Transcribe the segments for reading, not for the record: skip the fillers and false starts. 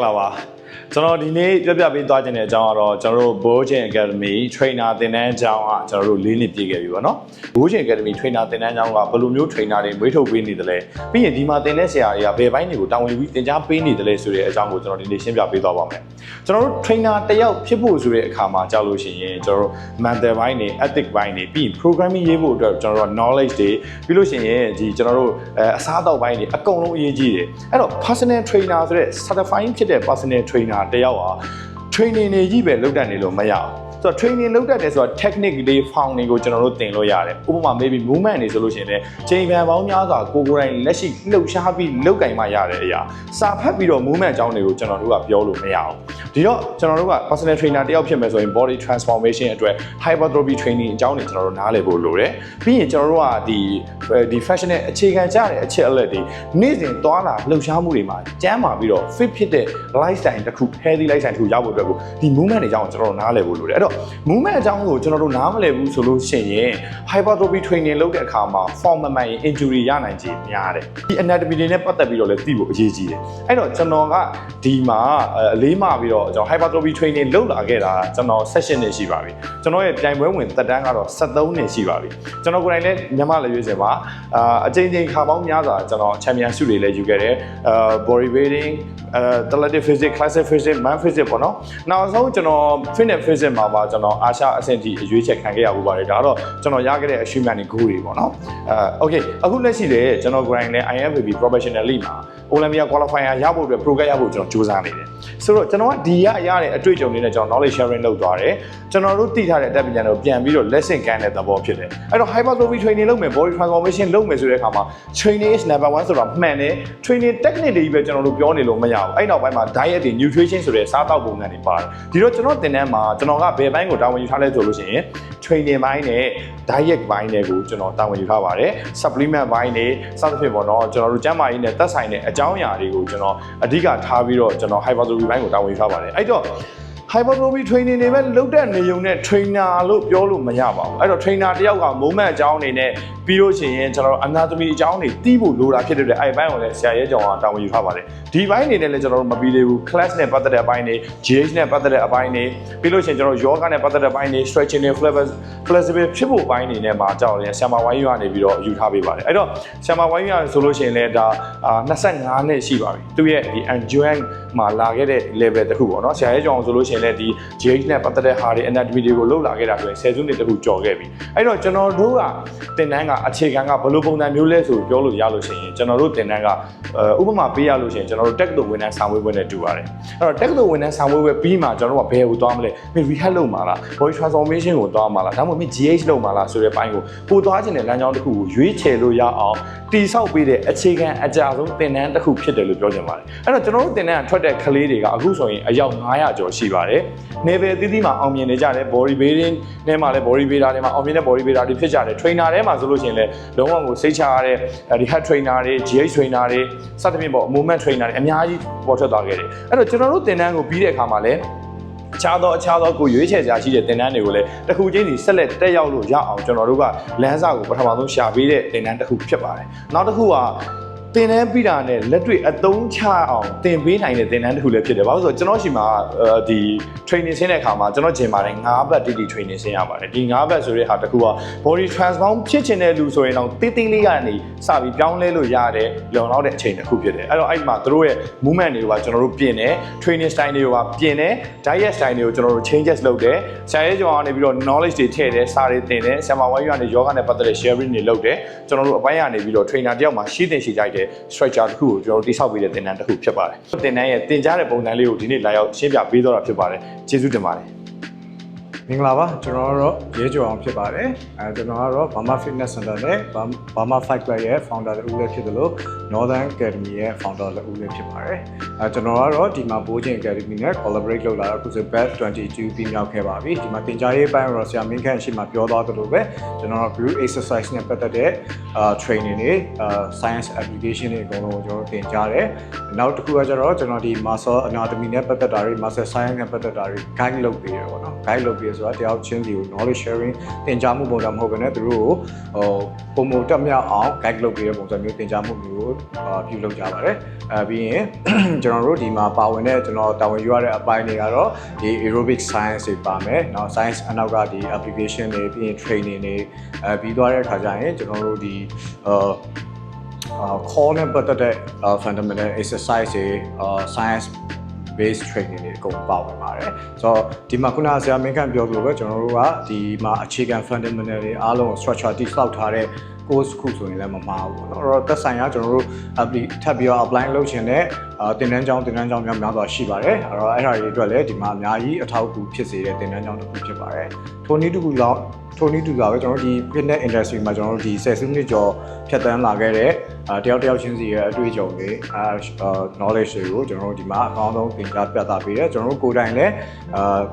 လာပါကျွန်တော်ဒီနေ့ပြပြပေးသွားခြင်းတဲ့အကြောင်းကတော့ကျွန်တော်တို့ Bojan Academy Trainer သင်တန်းအကြောင်းကကျွန်တော်တို့၄နှစ်ပြည့်ခဲ့ပြီပေါ့နော် Bojan Academy Trainer သင်တန်းအကြောင်းကဘယ်လိုမျိုး trainer တွေမွေးထုတ်ပေးနေတယ်လဲပြီးရင်ဒီမှာသင်တဲ့ဆရာတွေကဘယ်ဘိုင်းတွေကိုတာဝန်ယူပြီးသင်ကြားပေးနေတယ်လဲဆိုတဲ့အကြောင်းကိုကျွန်တော်ဒီနေ့ရှင်းပြပေးသွားပါမယ်ကျွန်တော်တို့ trainer တယောက်ဖြစ်ဖို့ဆိုတဲ့အခါမှာကြောက်လို့ရှိရင်ကျွန်တော်တို့ mental ဘိုင်းတွေ ethic ဘိုင်းတွေပြီးရင် programming ရေးဖို့အတွက်ကျွန်တော်တို့ knowledge တွေပြီးလို့ရှိရင်ဒီကျွန်တော်တို့အစားအသောက်ဘိုင်းတွေအကုန်လုံးအရေးကြီးတယ်အဲ့တော့ personal trainer ဆိုတဲ့ certified ဖြစ်တဲ့ personal trainer တယောက်ဟာ training တွေကြီးပဲလုပ်တတ်နေလို့မရဘူးဆိုတော့ training လုပ်တတ်တယ်ဆိုတော့ technique တွေ found တွေကိုကျွန်တော်တို့သင်လို့ရတယ်ဥပမာ maybe movement တွေဆိုလို့ရှိရင်လည်းချိန်ပန်ပေါင်းများစွာကိုယ်ကိုယ်တိုင်လက်ရှိလှုပ်ရှားပြီးလုပ်ကင်မှရတဲ့အရာစာဖတ်ပြီးတော့ movement အကြောင်းတွေကိုကျွန်တော်တို့ကပြောလို့မရအောင်ဒီတော့ကျွန်တော်တို့က personal trainer တယောက်ဖြစ်မယ်ဆိုရင် body transformation အတွက် hypertrophy training အကြောင်းတွေကျွန်တော်တို့နားလည်ဖို့လိုတယ်ပြီးရင်ကျွန်တော်တို့ကဒီ fashion နဲ့အခြေခံကြတဲ့အချက်အလက်တွေနေ့စဉ်သွားလာလှုပ်ရှားမှုတွေမှာကျန်းမာပြီးတော့ fit ဖြစ်တဲ့ lifestyle တစ်ခု healthy lifestyle တစ်ခုရဖို့အတွက်ကိုဒီ movement တွေအကြောင်းကိုကျွန်တော်တို့နားလည်ဖို့လိုတယ်အဲ့တော့ movement အကြောင်းကိုကျွန်တော်တို့နားမလည်ဘူးဆိုလို့ရှိရင် hypertrophy training လုပ်တဲ့အခါမှာ form မမှန်ရင် injury ရနိုင်ခြေများတယ်ဒီ anatomy တွေနဲ့ပတ်သက်ပြီးတော့လည်းသိဖို့အရေးကြီးတယ်အဲ့တော့ကျွန်တော်ကဒီမှာအလေးမပြီးတော့ကျွန်တော် hypertrophy training လုပ်လာခဲ့တာကျွန်တော် session နဲ့ရှိပါပြီကျွန်တော်ရဲ့ပြိုင်ပွဲဝင်သက်တမ်းကတော့73နှစ်ရှိပါပြီကျွန်တော်ကိုယ်တိုင်လည်းမြန်မာလက်ရွေးစင်မှာအကြိမ်ကြိမ်ခါပေါင်းများစွာကျွန်တော် champion ဆုတွေလည်းယူခဲ့တယ် body building athletic physics classic physics man physics ပေါ့နော်နောက်ဆုံးကျွန်တော် fitness physics မှာပါကျွန်တော်အာရှအဆင့်ထိအရွေးချက်ခံခဲ့ရဖို့ပါတယ်ဒါတော့ကျွန်တော်ရခဲ့တဲ့ achievement တွေ goal တွေပေါ့နော်okay အခုလက်ရှိလေကျွန်တော် grind နဲ့ IFBB professionally မှာ Olympia qualifier ရဖို့အတွက် program ရဖို့ကျွန်တော်စူးစမ်းနေတယ်ဆိုတော့ကျွန်တော်ကဒီရတဲ့အတွေ့အကြုံတွေနဲ့ကျွန်တော် knowledge sharing လုပ်သွားတယ်ကျွန်တော်တို့သိထားတဲ့အတတ်ပညာတွေကိုပြန်ပြီးတော့ lesson ကန်တဲ့သဘောဖြစ်တယ်အဲ့တော့ hypertrophy training လုပ်မယ် body transformation လုပ်မယ်ဆိုတဲ့အခါမှာ training is number 1ဆိုတော့မှန်တယ် training technique တွေပဲကျွန်တော်တို့ပြောနေလို့မရဘူးအဲ့နောက်ပိုင်းမှာ diet တွေ nutrition ဆိုတဲ့စားသောက်ပုံစံတွေပါတယ်ဒီတော့ကျွန်တော်သင်တန်းမှာကျွန်တော်ကဘယ်ဘိုင်းကိုတာဝန်ယူထားလဲဆိုလို့ရှိရင် training ဘိုင်းနဲ့ diet ဘိုင်းတွေကိုကျွန်တော်တာဝန်ယူထားပါတယ် supplement ဘိုင်းတွေစသဖြင့်ပေါ့နော်ကျွန်တော်တို့ကျန်းမာရေးနဲ့သက်ဆိုင်တဲ့အကြောင်းအရာတွေကိုကျွန်တော်အဓိကထားပြီးတော့ကျွန်တော် hypertrophy ဘိုင်းကိုတာဝန်ယူထားပါတယ်အဲ့တော့ hypertrophy training တွေပဲလုပ်တဲ့နေုံနဲ့ trainer လို့ပြောလို့မရပါဘူးအဲ့တော့ trainer တယောက်က movement အကြောင်းအနေနဲ့ပြီးလို့ရှိရင်ကျွန်တော်တို့ anatomy အကြောင်းတွေသိဖို့လိုတာဖြစ်တဲ့အဲ့ဘိုင်းကိုလည်းဆရာရဲကြောင်အောင်တာဝန်ယူထားပါတယ်ဒီဘိုင်းနေနဲ့လည်းကျွန်တော်တို့မပြီးသေးဘူး class နဲ့ပတ်သက်တဲ့အပိုင်းတွေ GH နဲ့ပတ်သက်တဲ့အပိုင်းတွေပြီးလို့ရှိရင်ကျွန်တော်တို့ yoga နဲ့ပတ်သက်တဲ့အပိုင်းတွေ stretching နဲ့ flexible ဖြစ်ဖို့ပိုင်းတွေနဲ့မှာကြောက်ရင်ဆရာမဝိုင်းယူကနေပြီးတော့ယူထားပေးပါတယ်အဲ့တော့ဆရာမဝိုင်းယူရဆိုလို့ရှိရင်လည်းဒါ25နှစ်ရှိပါပြီသူရဲ့ဒီ endurance မှာလာခဲ့တဲ့ level တစ်ခုပေါ့နော်ဆရာရဲကြောင်ဆိုလို့ရှိရင်လည်းဒီ GH နဲ့ပတ်သက်တဲ့ဟာတွေ anatomy တွေကိုလုပ်လာခဲ့တာဆိုရင်10စုနှစ်တခုကျော်ခဲ့ပြီအဲ့တော့ကျွန်တော်တို့ကသင်တန်းကအခြေခံကဘယ်လိုပုံစံမျိုးလဲဆိုပြောလို့ရလို့ရှိရင်ကျွန်တော်တို့သင်တန်းကဥပမာပေးရလို့ရှိရင်ကျွန်တော်တို့ technical ဝန်ထမ်းဆောင်ဝေးပွဲနဲ့တူပါတယ်အဲ့တော့ technical ဝန်ထမ်းဆောင်ဝေးပွဲပြီးမှကျွန်တော်တို့ကဘယ်ကိုသွားမလဲ rehab လုပ်မှာလား body transformation ကိုသွားမှာလားဒါမှမဟုတ် GH လုပ်မှာလားဆိုတဲ့ဘိုင်းကိုပို့သွားခြင်းတဲ့လမ်းကြောင်းတစ်ခုကိုရွေးချယ်လို့ရအောင်တည်ဆောက်ပေးတဲ့အခြေခံအကြဆုံးသင်တန်းတစ်ခုဖြစ်တယ်လို့ပြောချင်ပါတယ်အဲ့တော့ကျွန်တော်တို့သင်တန်းကထွက်တဲ့ကလေးတွေကအခုဆိုရင်အယောက်900ကျော်ရှိပါတယ် level အသီးသီးမှာအောင်မြင်နေကြတယ် body building ထဲမှာလည်း body builder တွေမှာအောင်မြင်တဲ့ body builder တွေဖြစ်ကြတယ် trainer ထဲမှာဆိုလို့ရှိရင်လည်းလုံးဝကိုစိတ်ချရတဲ့ဒီ head trainer တွေ GH trainer တွေစသဖြင့်ပေါ့ movement trainer တွေအများကြီးပေါ်ထွက်သွားခဲ့တယ်အဲ့တော့ကျွန်တော်တို့သင်တန်းကိုပြီးတဲ့အခါမှာလည်းအခြားသောကိုရွေးချယ်စရာရှိတဲ့သင်တန်းတွေကိုလည်းတစ်ခုချင်းစီဆက်လက်တက်ရောက်လို့ရအောင်ကျွန်တော်တို့ကလမ်းစာကိုပထမဆုံးရှာပေးတဲ့သင်တန်းတစ်ခုဖြစ်ပါတယ်နောက်တစ်ခုကသင်တန်းပြီးတာနဲ့လက်တွေ့အသုံးချအောင်သင်ပေးနိုင်တဲ့သင်တန်းတစ်ခုလည်းဖြစ်တယ်။ဘာလို့ဆိုတော့ကျွန်တော်ရှိမှာဒီ training ဆင်းတဲ့အခါမှာကျွန်တော်ဂျင်ပါတယ်9ဘတ်တိတိ training ဆင်းရပါတယ်။ဒီ9ဘတ်ဆိုတဲ့ဟာတစ်ခုက body transform ဖြစ်ချင်တဲ့လူဆိုရင်တော့တေးသေးလေးကနေစပြီးပြောင်းလဲလို့ရတဲ့လုံလောက်တဲ့အချိန်တစ်ခုဖြစ်တယ်။အဲ့တော့အဲ့ဒီမှာတို့ရဲ့ movement တွေကကျွန်တော်တို့ပြင်တယ် training style တွေကပြင်တယ် diet style တွေကိုကျွန်တော်တို့ changes လုပ်တယ်။ဆရာရဲ့ကြောင့်ကနေပြီးတော့ knowledge တွေထည့်တယ်စာတွေသင်တယ်ဆရာမဝိုင်းကနေ yoga နဲ့ပတ်သက်တဲ့ sharing တွေလုပ်တယ်ကျွန်တော်တို့အပိုင်းကနေပြီးတော့ trainer တယောက်မှာရှိကြိုက်တဲ့ structure တစ်ခုကိုကျွန်တော်တို့တိဆောက်ပေးတဲ့သင်တန်းတစ်ခုဖြစ်ပါတယ်။သင်တန်းရဲ့သင်ကြားတဲ့ပုံစံလေးကိုဒီနေ့လာရောက်ရှင်းပြပေးတော့တာဖြစ်ပါတယ်။ကျေးဇူးတင်ပါတယ်။မင်္ဂလာပါကျွန်တော်တို့ရဲကျော်အောင်ဖြစ်ပါတယ်ကျွန်တော်ကတော့ Burma Fitness Center နဲ့ Burma Fight Club ရဲ့ founder တူလည်းဖြစ်တယ်လို့ Northern Academy ရဲ့ founder တူလည်းဖြစ်ပါတယ်ကျွန်တော်ကတော့ဒီမှာ Bojan Academy နဲ့ collaborate လုပ်လာတော့အခုဆို batch 22ပြီးမြောက်ခဲ့ပါပြီဒီမှာသင်ကြားရေးပိုင်းတော့ဆရာမင်းခန့်ရှိမှပြောသွားသလိုပဲကျွန်တော်တို့ group exercise နဲ့ပတ်သက်တဲ့training တွေscience application တွေအကုန်လုံးကိုကျွန်တော်သင်ကြားတယ်နောက်တစ်ခုကကျတော့ကျွန်တော်ဒီ muscle anatomy နဲ့ပတ်သက်တာတွေ muscle science နဲ့ပတ်သက်တာတွေ guide လုပ်ပေးရပေါ့နော် guide လုပ်ပေး ဆိုတာတယောက်ချင်းစီကို knowledge sharing သင်ကြားမှုပုံစံမဟုတ်ဘဲနဲ့သူတို့ကိုပုံမတက်မြောက်အောင် guide လုပ်ပေးတဲ့ပုံစံမျိုးသင်ကြားမှုမျိုးပြုလုပ်ကြပါတယ်ပြီးရင်ကျွန်တော်တို့ဒီမှာပါဝင်တဲ့ကျွန်တော်တာဝန်ယူရတဲ့အပိုင်းတွေကတော့ဒီ aerobic science တွေပါမယ်เนาะ science အနောက်ကဒီ application တွေပြီးရင် training တွေပြီးသွားတဲ့အခါကျရင်ကျွန်တော်တို့ဒီcall နဲ့ပတ်သက်တဲ့ fundamental exercise တွေscience based training တွေအကုန်ပါဝင်ပါတယ်ဆိုတော့ဒီမှာခုနဆရာမင်းခန့်ပြောသလိုပဲကျွန်တော်တို့ကဒီမှာအခြေခံ fundamental တွေအားလုံး structure တိစောက်ထားတဲ့ course ခုဆိုရင်လည်းမမှားဘူးเนาะအဲ့တော့သက်ဆိုင်ရာကျွန်တော်တို့ထပ်ပြီးတော့ apply လုပ်ချင်တဲ့သင်တန်းကျောင်းများစွာရှိပါတယ်အဲ့တော့အဲ့ဒါတွေအတွက်လည်းဒီမှာအများကြီးအထောက်အကူဖြစ်စေတဲ့သင်တန်းကျောင်းတစ်ခုဖြစ်ပါတယ်ထိုနည်းတူပဲကျွန်တော်တို့ဒီ fitness industry မှာကျွန်တော်တို့ဒီ10စုနှစ်ကျော်ဖြတ်သန်းလာခဲ့တဲ့တယောက်ချင်းစီရဲ့အတွေ့အကြုံတွေknowledge တွေကိုကျွန်တော်တို့ဒီမှာအကောင်းဆုံးသင်ကြားပြသပေးတယ်ကျွန်တော်တို့ကိုယ်တိုင်လည်း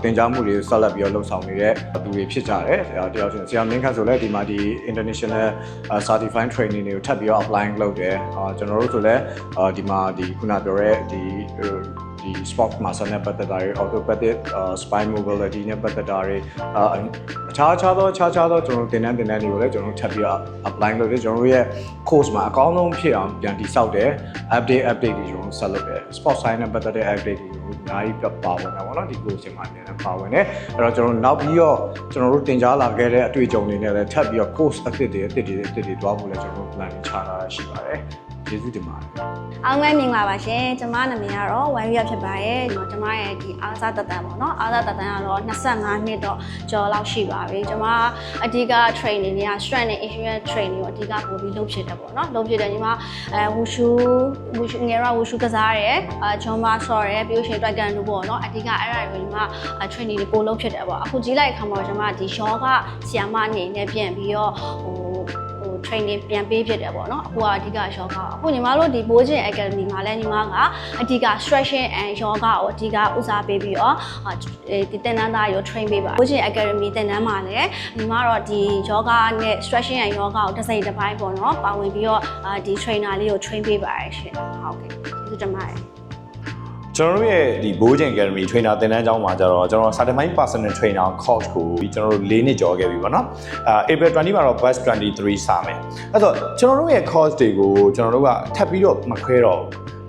သင်ကြားမှုတွေကိုဆက်လက်ပြီးတော့လုပ်ဆောင်နေတဲ့သူတွေဖြစ်ကြတယ်တယောက်ချင်းဆရာမင်းခန့်ဆိုလည်းဒီမှာဒီ international certified training တွေကိုထပ်ပြီးတော့ apply လုပ်တယ်ကျွန်တော်တို့ဆိုလည်းဒီမှာဒီခုနပြောတဲ့ဒီsport master နဲ့ပတ်သက်တာတွေ orthopedic spine mobility နဲ့ပတ်သက်တာတွေအခြားသောကျွန်တော်တို့သင်တန်းတွေကိုလည်းကျွန်တော်တို့ထပ်ပြီး apply လုပ်တယ်ကျွန်တော်တို့ရဲ့ course မှာအကောင်းဆုံးဖြစ်အောင်ပြန်တည်ဆောက်တယ် update တွေကျွန်တော်ဆက်လုပ်တယ် sport science နဲ့ပတ်သက်တဲ့ update တွေကိုအများကြီးပါဝင်တာပေါ့နော်ဒီ course မှာအများကြီးပါဝင်တယ်အဲ့တော့ကျွန်တော်နောက်ပြီးတော့ကျွန်တော်တို့သင်ကြားလာခဲ့တဲ့အတွေ့အကြုံတွေနဲ့လည်းထပ်ပြီးတော့ course အသစ်တွေတွားဖို့လည်းကျွန်တော်တို့ plan ချထားတာရှိပါတယ်ကျေးဇူးတင်ပါတယ်အားလုံးမင်္ဂလာပါရှင်ကျွန်မနာမည်ကတော့ဝမ်ရီရဖြစ်ပါတယ်ကျွန်မရဲ့ဒီအားစားတက်တန်းပေါ့နော်အားစားတက်တန်းကတော့25နှစ်တော့ကျော်လောက်ရှိပါပြီကျွန်မအဓိက training တွေက strength and endurance training ကိုအဓိကပို့ပြီးလုပ်ဖြစ်တယ်ပေါ့နော်လုပ်ဖြစ်တယ်ညီမဝူရှူငယ်ရဝူရှူကစားရဲဂျွန်မာဆော့ရဲပြီးလို့ရှိရင်တွက်ကန်တို့ပေါ့နော်အဓိကအဲ့ဒါတွေညီမ training တွေပို့လုပ်ဖြစ်တယ်ပေါ့အခုကြီးလိုက်ခါမှာကျွန်မဒီ yoga ဆရာမအနေနဲ့ပြန်ပြီးတော့training ပြန်ပေးဖြစ်တယ်ပေါ့နော်အခုကအဓိက yoga အခုညီမတို့ဒီဘိုးချင်း academy မှာလည်းညီမကအဓိက stretching and yoga ကိုအဓိကဦးစားပေးပြီးတော့ဒီသင်တန်းသားတွေကို train ပေးပါဘိုးချင်း academy သင်တန်းမှာလည်းညီမတော့ဒီ yoga နဲ့ stretching and yoga ကိုတစ်စိတ်တစ်ပိုင်းပေါ့နော်ပါဝင်ပြီးတော့ဒီ trainer လေးကို train ပေးပါရရှင်ဟုတ်ကဲ့ကျေးဇူးတင်ပါတယ်ကျွန်တော်တို့ရဲ့ဒီ Bojang Academy trainer သင်တန်းကျောင်းမှာကျတော့ကျွန်တော် certified personal trainer course ကိုကျွန်တော်တို့4နှစ်ကျော်ခဲ့ပြီပေါ့နော်April 20မှာတော့ batch 23စမယ်အဲ့တော့ကျွန်တော်တို့ရဲ့ course တွေကိုကျွန်တော်တို့ကထပ်ပြီးတော့မခွဲတော့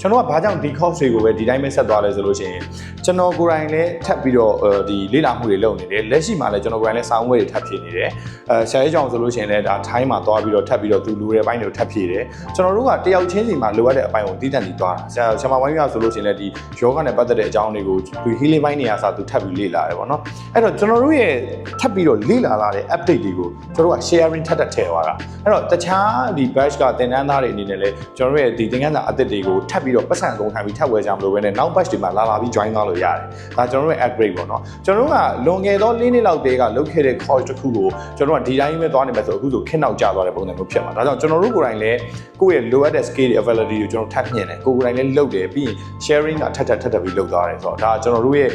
ကျွန်တော်ကဘာကြောင့်ဒီ course တွေကိုပဲဒီတိုင်းပဲဆက်သွားလဲဆိုလို့ရှိရင်ကျွန်တော်ကိုယ်တိုင်လည်းထပ်ပြီးတော့ဒီလေ့လာမှုတွေလုပ်နေတယ်လက်ရှိမှာလည်းကျွန်တော်ကိုယ်တိုင်လည်းစာအုပ်ဝဲတွေထပ်ဖြည့်နေတယ်ဆရာကြီးကြောင့်ဆိုလို့ရှိရင်လည်းဒါထိုင်းမှာသွားပြီးတော့ထပ်ပြီးတော့သူလူတွေအပိုင်းတွေကိုထပ်ဖြည့်တယ်ကျွန်တော်တို့ကတယောက်ချင်းစီမှာလိုအပ်တဲ့အပိုင်းကိုတည်တံ့ပြီးသွားတာဆရာမဝိုင်းကဆိုလို့ရှိရင်လည်းဒီယောဂနဲ့ပတ်သက်တဲ့အကြောင်းတွေကိုဒီ healing ပိုင်းတွေကစသူထပ်ပြီးလေ့လာတယ်ပေါ့နော်အဲ့တော့ကျွန်တော်တို့ရဲ့ထပ်ပြီးတော့လေ့လာလာတဲ့ update တွေကိုကျွန်တော်တို့က sharing ထပ်ထည့်သွားတာအဲ့တော့တခြားဒီ batch ကသင်တန်းသားတွေအနေနဲ့လည်းကျွန်တော်တို့ရဲ့ဒီသင်ခန်းစာအသစ်တွေကိုထပ်ပြီးတော့ပတ်စံသုံးထိုင်ပြီးထပ်ဝယ်ကြမလို့ပဲနဲ့နောက် batch တွေမှာလာပြီး join သွားလို့ရတယ်ဒါကျွန်တော်တို့ရဲ့ upgrade ပေါ့နော်ကျွန်တော်တို့ကလွန်ခဲ့သော4နှစ်လောက်တည်းကလုပ်ခဲ့တဲ့ course တစ်ခုကိုကျွန်တော်တို့ကဒီတိုင်းပဲသွားနေမယ်ဆိုအခုဆိုခက်နောက်ကျသွားတဲ့ပုံစံမျိုးဖြစ်မှာဒါကြောင့်ကျွန်တော်တို့ကိုယ်တိုင်လည်းကိုယ့်ရဲ့ low at scale တွေ availability ကိုကျွန်တော်ထပ်မြင်တယ်ကိုယ်ကိုယ်တိုင်လည်းလုပ်တယ်ပြီးရင် sharing ကထပ်ပြီးလုပ်သွားတယ်ဆိုတော့ဒါကျွန်တော်တို့ရဲ့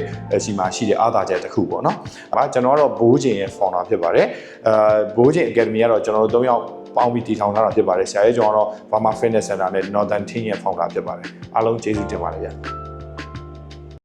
စီမှာရှိတဲ့အားသာချက်တစ်ခုပေါ့နော်ကျွန်တော်ကတော့ Bojang ရဲ့ founder ဖြစ်ပါတယ်Bojang Academy ကတော့ကျွန်တော်တို့3ယောက်ပေါင်းပြီးတည်ထောင်ထားတာဖြစ်ပါတယ်ဆရာရဲ့ကျွန်တော်တော့ Burma Fitness Center နဲ့ Northern Team ရဲ့ founder ဖြစ်ပါတယ်အားလုံးကျေးဇူးတင်ပါတယ်ဗျာ